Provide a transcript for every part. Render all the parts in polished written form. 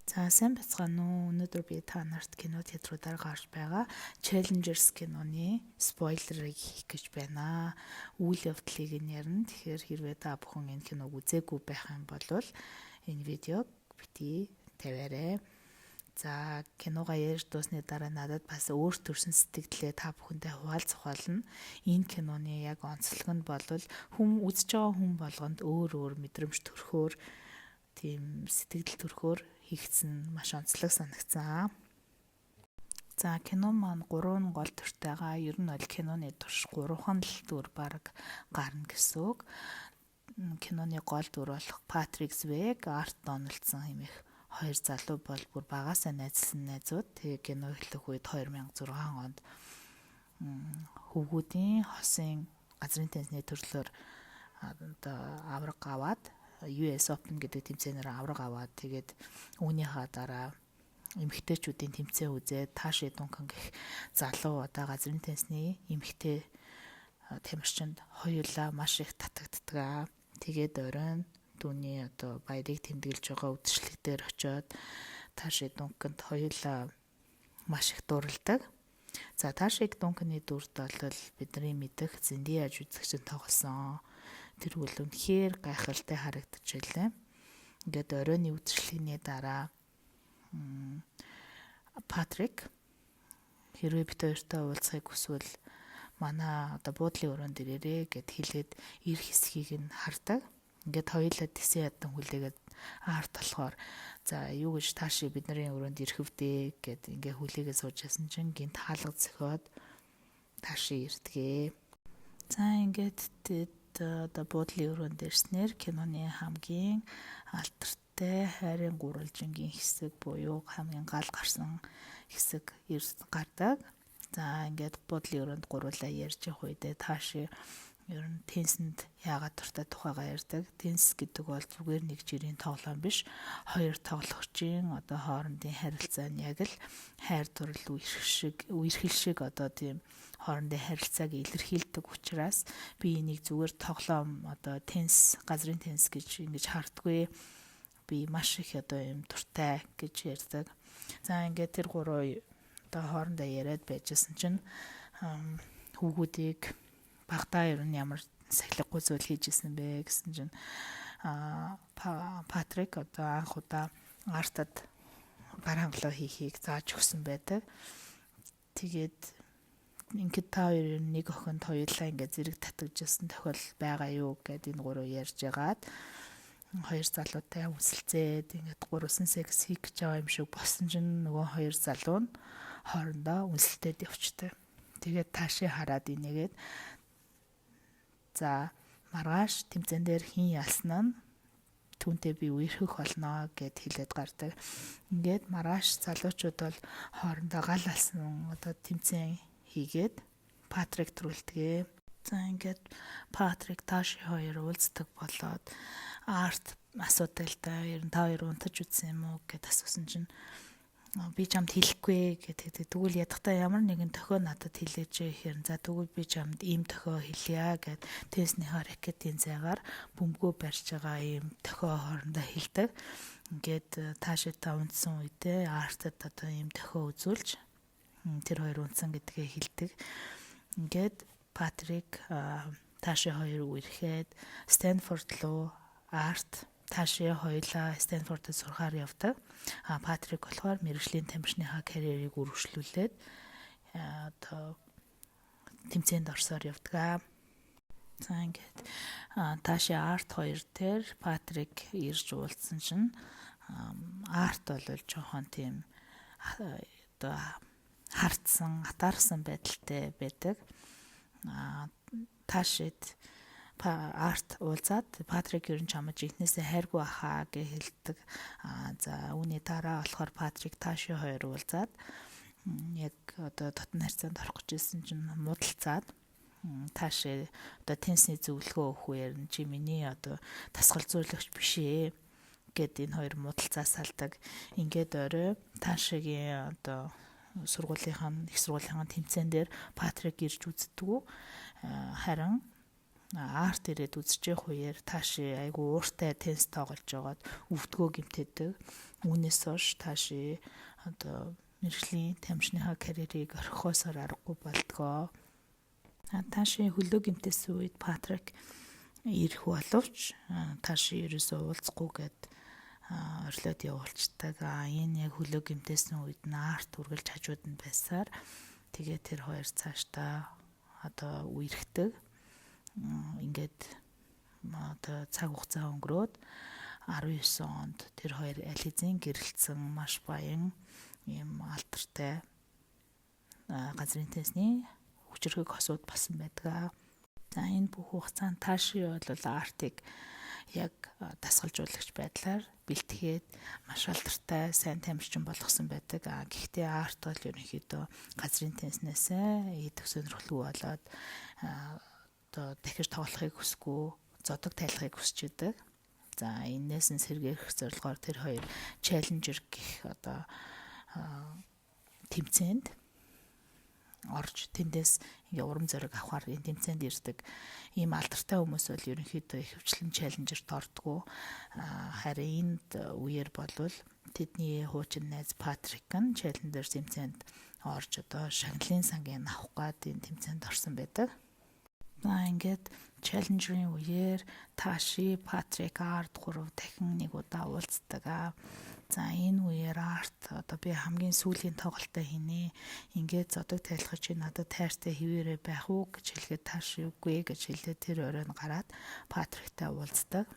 За сайн бацгаана уу. Өнөөдөр би та нарт кино театруудаар гарч байгаа Challengers киноны спойлерыг хийх гэж байна. Үйл явдлыг нь ярина. Тэгэхээр хэрвээ та бүхэн энэ киног үзээгүй байх юм бол энэ видеог бити тавиарай. За киногаа ярьж дуусны дараа надад бас өөр төрсэн сэтгэлдээ та бүхэндээ хуваалцах болно. Энэ киноны яг онцлог нь бол үзэж байгаа хүн болгонд өөр мэдрэмж төрөхөөр тийм сэтгэл төрхөөр хийгдсэн маш онцлог санагцсан. За кино маань 3 гол төртэйгаа ер нь бол киноны турш 3хан л дүр баг гарна гэсэн үг. Киноны гол дүр болох Патрик Свэг, Арт Дональдсон хэмээх хоёр залуу бол бүр багасаа найзлсан найзууд. Тэгээ кино эхлэх үед 2006 онд хөвгүүдийн хосын газрын теннисний төрлөөр авраг аваад US Open гэдэг тэмцээнээр авраг аваад тэгээд үүнийхээ дараа эмэгтэйчүүдийн тэмцээн үзээд Таши Дункан гэх залуу газрын теннисний эмэгтэй тамирчинд хоёулаа маш их татагддаг. Тэгээд оройн түүний баярыг тэмдэглэж байгаа үдшилэг дээр очиод Таши Дунканд хоёулаа маш их дурладаг. За Таши Дунканы дүрд бол бидний мэдэх Зендия жүжигчин тоглосон. Тэр бол үнэхээр гайхалтай харагдаж байлаа. Ингээд оройны үдшилгээний дараа Патрик хэрвээ бид хоёртой уулзахыг хүсвэл манай буудлын өрөөнд ирээрээ гэд хэлээд ир хэсгийг нь хардаг. Ингээд хоёулаа тэсэн ядан хүлээгээд Арт болохоор за юу гэж Таши бидний өрөөнд ирэхвдээ гэд ингээ хүлээгээ суужсэн чинь гинт хаалга зөхиод Таши ирдгээ. За ингээд буудлын өрөөнд ирснээр киноны хамгийн алдартай хайрын гурвалжингийн хэсэг буюу хамгийн гал гарсан хэсэг гардаг. За ингээд буудлын өрөөнд гурлаа ярьж явах үедээ Таши ер нь теннисэнд яагаад дуртай тухайгаа ярьдаг. Теннис гэдэг бол зүгээр нэг жирийн тоглоом биш. Хоёр тоглогчийн хоорондын харилцаа нь яг л хайр дурлал үерхэл шиг тийм хоорондын харилцааг илэрхийлдэг учраас би энийг зүгээр тоглоом теннис, газрын теннис гэж ингэж хардггүй. Би маш их юм дуртай гэж ярьдаг. За ингээд тэр гурав хоорондоо яриад байжсэн чинь хүүгүүдийг багтаа ер нь ямар сахилгагүй зүйл хийж исэн бэ гэсэн чинь Патрик анх удаа Артад бар хангалаа хийхийг зааж өгсөн байдаг. Тэгээд ингээд та хоёр нэг охинд хоёулаа ингээд зэрэг татагдчихсан тохиол байгаа юу гэд энэ гурав ярьж ягаад хоёр залуутай үнсэлцээд ингээд гурван секс хийх гэж байгаа юм шиг болсон чинь нөгөө хоёр залуу нь хоорондоо үнсэлтэд явчихдаг. Тэгээд Таши хараад инегээд за маргааш тэмцээн дээр хин ялсан нь түүнтэй би үерхэх болно гэд хэлээд гардаг. Ингээд маргааш залуучууд бол хоорондоо гал алсан тэмцээн хийгээд Патрик төрүүлдэгэ. За ингээд Патрик Таши хоёр уулздаг болоод Арт асуудаг л да. Ер нь та хоёр унтаж үзсэн юм уу гэд асуусан чинь би чамд хэлэхгүй гэдэг. Тэгвэл ядахтаа ямар нэгэн тохио надад хэлээч гэхээр за тэгвэл би чамд ийм тохио хэлье гэд тенниснийхаа ракетийн зайгаар бөмбөгөө барьж байгаа ийм тохио хоорондоо хэлдэг. Ингээд Ташитай унтсан үедээ Артад ийм тохио үзүүлж тэр хоёр унтсан гэдгээ хэлдэг. Ингээд Патрик Таши хоёр үерхэд Стэнфорд руу Арт Таши хоёулаа Стэнфордд сурахаар явдаг. Патрик болохоор мэргэжлийн тамирчныхаа карьерийг үргэлжлүүлээд тэмцээнд орсоор явдаг. За ингээд Таши Арт хоёр дээр Патрик ирж уулзсан чинь Арт бол жоохон тийм хатаарсан байдалтай байдаг. Ташид Арт уулзаад Патрик ер нь чамд жинхнээсээ хайргүй ахаа гэж хэлдэг. За үүний дараа болохоор Патрик Таши хоёр уулзаад яг дотн харьцаанд орох гэжсэн чинь муудалцаад Таши теннисний зөвлөгөө өгөх үеэр чи миний тасгал зөвлөгч биш ээ гэд энэ хоёр муудалцаа салдаг. Ингээд орой Ташигийн их сургуулийнхаа тэмцээн дээр Патрик ирж үздэг. Харин Арт ирээд үзэж явах үеэр Таши айгүй ууртай теннис тоглож байгаад өвдгөө гэмтээдэг. Үүнээс хойш Таши одоо мэргэжлийн тамирчныхаа карьерийг орхихоосоор аргагүй болдгоо. Таши хөлөө гэмтээсэн үед Патрик ирэх боловч Таши ерөөсөө уулзахгүйгээд орлоод явуулцдаг. Энэ яг хөлөө гэмтээсэн үед наарт үргэлж хажууд нь байсаар тэгээ тэр хоёр цаашдаа одоо үерхдэг. Ингээд одоо цаг хугацаа өнгөрөөд 19 онд тэр хоёр аль хэзээ гэрэлтсэн маш баян ийм алдартай газрын тэнцний хүчирхэг хосууд болсон байдаг. За энэ бүх хугацаанд Таши бол артыг яг дасгалжуулагч байдлаар бэлтгээд маш алдартай сайн тамирчин болгосон байдаг. Гэхдээ арт бол ерөнхийдөө газрын тэнцнээсээ идэх сонирхолгүй болоод одоо дахиж тоглохыг хүсэхгүй, зодог тайлахыг хүсч идэг. За энээс нь сэргээх зорилгоор тэр хоёр челленжер гэх одоо тэмцээнд орж тэндээс ингээ урам зориг авахар энэ тэмцээнд ирдэг. Ийм алдартай хүмүүс бол ерөнхийдөө ихэвчлэн челленжерт ордгоо. Харин энд үеэр болвол тэдний хуучин найз Патрик нь челленжер тэмцээнд орж одоо шагналын сангийн авах гад энэ тэмцээнд орсон байдаг. Ингээд челленжерийн үеэр Таши, Патрик, арт 3 дахин нэг удаа уулздаг. За энэ үеэр арт одоо би хамгийн сүүлийн тоглолтоо хийнэ. Ингээд зодог тайлхаж чи надад тайртай хэвээрээ байх уу гэж хэлгээд Таши үгүй гэж хэлээд тэр өрөөнд гараад Патриктай уулздаг.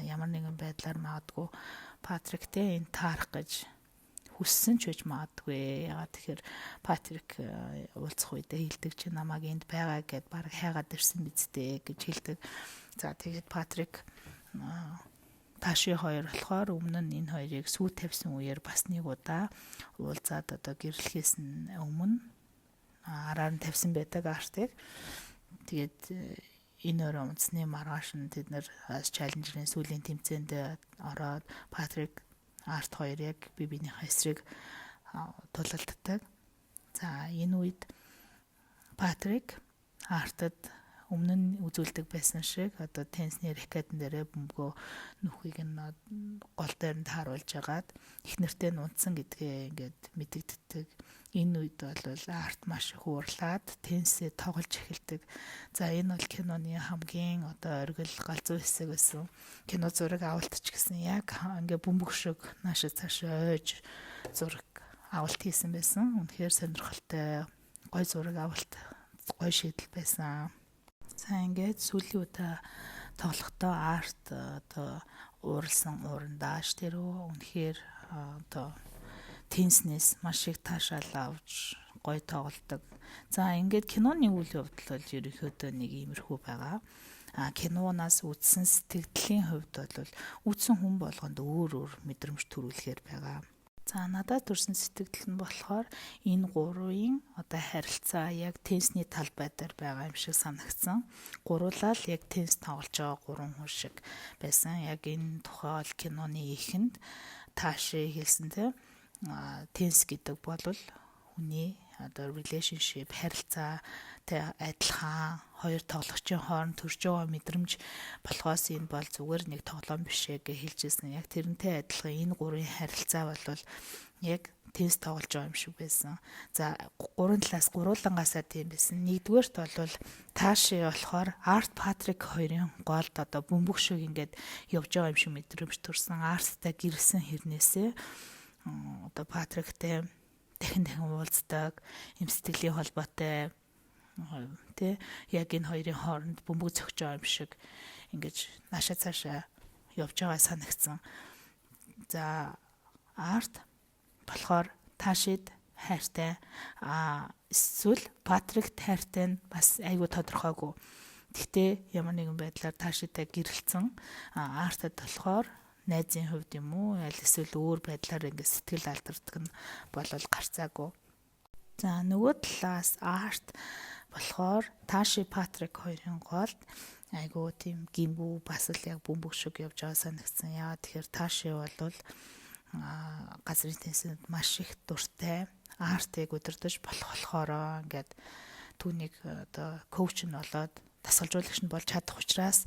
Ямар нэгэн байдлаар магадгүй Патриктэй энэ таарах гэж хүссэн ч үж магадгүй. Ягаад тэгэхээр Патрик уулзах үедээ хэлдэг чи намайг энд байгаа гэд баг хайгаад ирсэн биз дээ гэж хэлдэг. За тэгээд Патрик Таши хоёр болохоор өмнө нь энэ хоёрыг сүү тавьсан үеэр бас нэг удаа уулзаад одоо гэрлэхээс нь өмнө араар нь тавьсан байдаг артыг. Тэгээд энэ өрөө унтсны маргааш нь тэд нэр челленжерийн сүүлийн тэмцээнд ороод Патрик арт хоёр яг бибинийхээ эсрэг тулалддаг. За энэ үед Патрик артад өмнө нь үзүүлдэг байсан шиг одоо тенсний ракетн дээрээ бөмбөгөө нүхийг нь гол дээр нь тааруулж агаад их нэртэй нь унтсан гэдгээ ингээд мэдэгддэг. Энэ үед бол арт маш их уурлаад тенсээ тоглож эхэлдэг. За энэ бол киноны хамгийн одоо оргил галзуу хэсэг байсан. Кино зураг авалтч гэсэн яг ингээд бөмбөг шиг наашаа цаашаа ойж зураг авалт хийсэн байсан. Үнэхээр сонирхолтой гой зураг авалт гой шийдэл байсан. За ингээд сүүлийн удаа тоглохдоо арт одоо ууралсан уурандаш тэр үнэхээр одоо тенснес маш их таашаал авч гоё тоглодог. За ингээд киноны үйл явдал бол ерөнхийдөө нэг иймэрхүү байгаа. Киноноос үзсэн сэтгэлийн хувьд бол үзсэн хүн болгонд өөр мэдрэмж төрүүлэхээр байгаа. За надад төрсэн сэтгэл нь болохоор энэ гурвын одоо харилцаа яг тенсний талбай дээр байгаа юм шиг санагдсан. Гуруулаа л яг тенс тоглож байгаа гурван хүн шиг байсан. Яг энэ тухай киноны ихэнд Таши хэлсэнтэй тенс гэдэг бол хүний одоо relationship харилцаатай адилхан хоёр тоглогчийн хооронд төрж байгаа мэдрэмж болохоос энэ бол зүгээр нэг тоглоом биш ээ гэж хэлжсэн. Яг тэрнтэй адилхан энэ гурвын харилцаа бол яг тенс тоглож байгаа юм шиг байсан. За гурван талаас гуруулангаасаа тийм байсан. Нэгдүгээрт бол Таши болохоор Арт Патрик хоёрын голд одоо бөмбөг шиг ингээд явж байгаа юм шиг мэдрэмж төрсэн. Арттай гэрэлсэн хэрнээсээ одоо Патриктэй дахин уулздаг юм сэтгэлийн холбоотой тий яг энэ хоёрын хооронд бөмбөг зөгж байгаа юм шиг ингэж наашаа цаашаа явж байгаа санагдсан. За арт болохоор Ташид хайртай эсвэл Патрикт хайртай нь бас айгүй тодорхойгүй. Гэхдээ ямар нэгэн байдлаар Ташидтай гэрэлцэн артад болохоор найзын хувьд юм уу аль эсвэл өөр байдлаар ингэ сэтгэл алдардаг нь болол гарцаагүй. За нөгөө талаас арт болохоор Таши Патрик хоёрын голд айгуу тийм гимбүү бас л яг бөмбөг шиг явж байгаа санагдсан. Яагаад тэгэхээр Таши бол газрын тэнцэнд маш их дуртай. Артыг удирдах болохоор ингээд түүнийг одоо коуч нь болоод дасгалжуулагч нь болж чадах учраас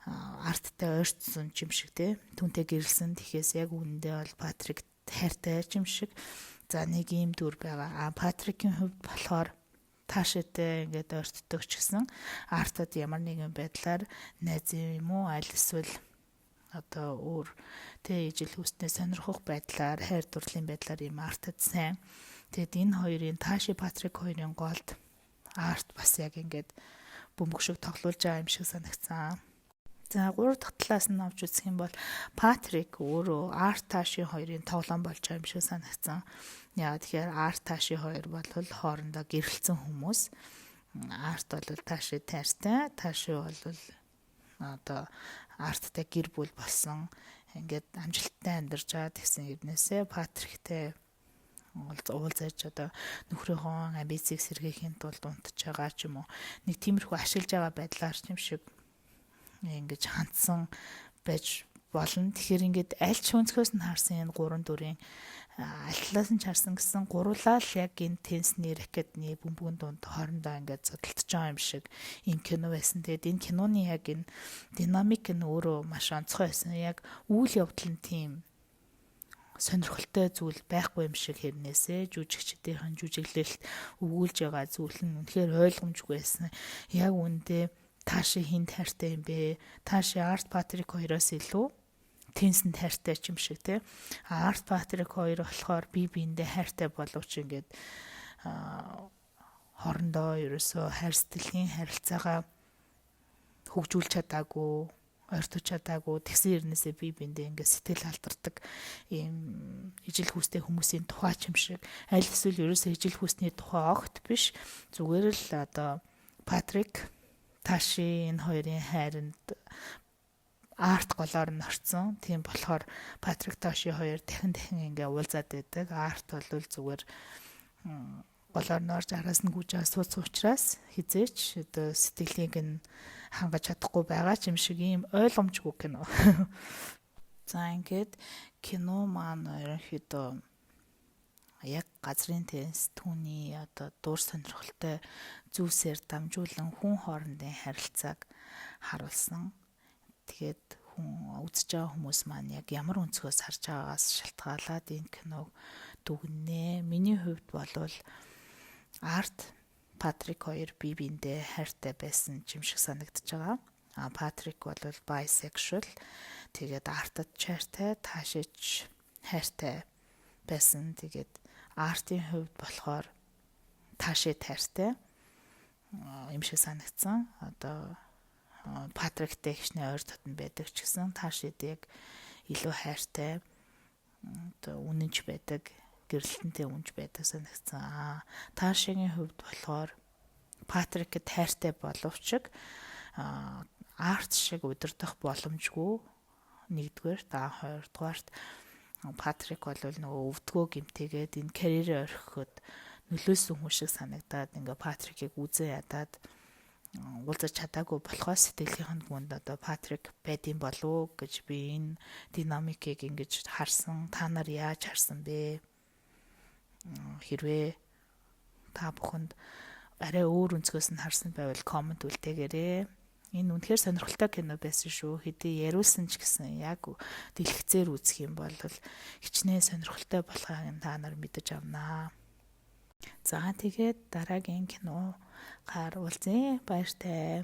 арттай ойртсон юм шиг те. Түүнтэй гэрэлсэн тэгэхээр яг үүндээ бол Патрик хайртай юм шиг. За нэг ийм дүр байгаа. Патрикийн хувьд болохоор таашаатай ингээд ойртдог ч гэсэн артад ямар нэгэн байдлаар найз юм уу аль эсвэл одоо өөр тэ ижил хүснээ сонирхох байдлаар хайр дурлалын байдлаар юм артад сайн. Тэгэд энэ хоёрын Тааши Патрик хоёрын голд арт бас яг ингээд бөмбөг шиг тоглуулж байгаа юм шиг санагцсан. За 3 дахь талаас нь авч үзэх юм бол Патрик өөрөө арт Тааши хоёрын тоглоом болж байгаа юм шиг санагцсан. Яа тэгэхээр арт Тааши хоёр бол хоорондоо гэрэлцэн хүмүүс. Арт бол Тааши тайртай, Тааши бол одоо арттай гэр бүл болсон. Ингээд амжилттай амьдарч байгаа гэсэн хэвнээсээ Патриктэй уулзаж одоо нөхрийнхөө амбицийг сэргээхийн тулд унтж байгаа ч юм уу. Нэг тиймэрхүү ашиглаж байгаа байдлаар юм шиг ингэж хандсан байж болно. Тэгэхээр ингээд аль ч өнцгөөс нь харсан энэ 3 дүрийн аль талаас нь харсан гэсэн гурлаа л яг энэ тенсний ракетны бөмбөгөн дунд хоорондоо ингээд зодтолж байгаа юм шиг юм кино байсан. Тэгээд энэ киноны яг энэ динамик нь өөрөө маш онцгой байсан. Яг үйл явдал нь тийм сонирхолтой зүйл байхгүй юм шиг хэрнээсээ жүжигчдийн жүжиглэлт өгүүлж байгаа зүйл нь үнэхээр ойлгомжгүй байсан. Яг үүндээ Тааши хинд хайртай юм бэ? Тааши Арт Патрик хоёроос илүү Тенсэнд хайртай ч юм шиг те. Арт Патрик хоёр болохоор бие биендээ хайртай боловч ингээд хоорондоо ерөөсөө хайр сэтгэлийн харилцаагаа хөгжүүлж чадаагүй, ойртож чадаагүй тэгсэн хэрнээсээ бие биендээ ингээд сэтгэл алдардаг ийм ижил хүстэй хүмүүсийн тухай ч юм шиг. Аль эсвэл ерөөсөө ижил хүсний тухай огт биш. Зүгээр л одоо Патрик Тааши энэ хоёрын хайранд арт голоор нь орцсон. Тийм болохоор Патрик Тааши хоёр дахин ингээ уулзаад байдаг. Арт бол зүгээр голоор нь орж араас нь гүйж сууцсан учраас хизээч одоо сэтгэлийг нь хангаж чадахгүй байгаа ч юм шиг ийм ойлгомжгүй кино. За ингээд кино маань ерөнхийдөө яг газрын тенс түүний одоо дур сонирхолтой зүйлсээр дамжуулан хүн хоорондын харилцааг харуулсан. Тэгээд хүн үзэж байгаа хүмүүс маань яг ямар өнцгөөс харж байгаагаас шалтгаалаад энэ киног дүгнэнэ. Миний хувьд болвол арт Патрик хоёр бие биендээ хайртай байсан юм шиг санагдаж байгаа. Патрик бол bisexual. Тэгээд артад хайртай, Таашич хайртай байсан. Тэгээд артын хувьд болохоор Тааши хайртай юм шиг санагдсан. Одоо Патриктэй ихний ойр дотн байдаг ч гэсэн Таашид яг илүү хайртай одоо үнэнч байдаг, гэрэлтэнтэй үнэнч байдаг санагдсан. Таашигийн хувьд болохоор Патрикэд хайртай боловч арт шиг удирдах боломжгүй. Нэгдүгээр, хоёрдугаарт Патрик бол нөгөө өвдгөө гэмтээгээд энэ карьерээ орхиход нөлөөсөн хүн шиг санагдаад ингээ Патрикийг үзэн ядаад уулзаж чадаагүй болохоос сэтгэлийнх нь гүнд одоо Патрик байдсан болов гэж би энэ динамикийг ингэж харсан. Та нар яаж харсан бэ? Хэрвээ та бүхэнд арай өөр өнцгөөс нь харсан байвал комент үлдээгээрэй. Энэ үнэхээр сонирхолтой кино байсан шүү. Хэдий яриулсан ч гэсэн яг дэлгэцээр үзэх юм бол хичнээн сонирхолтой болохыг та нар мэдэж авнаа. За тэгээд дараагийн кино гар уулзъя. Баяртай.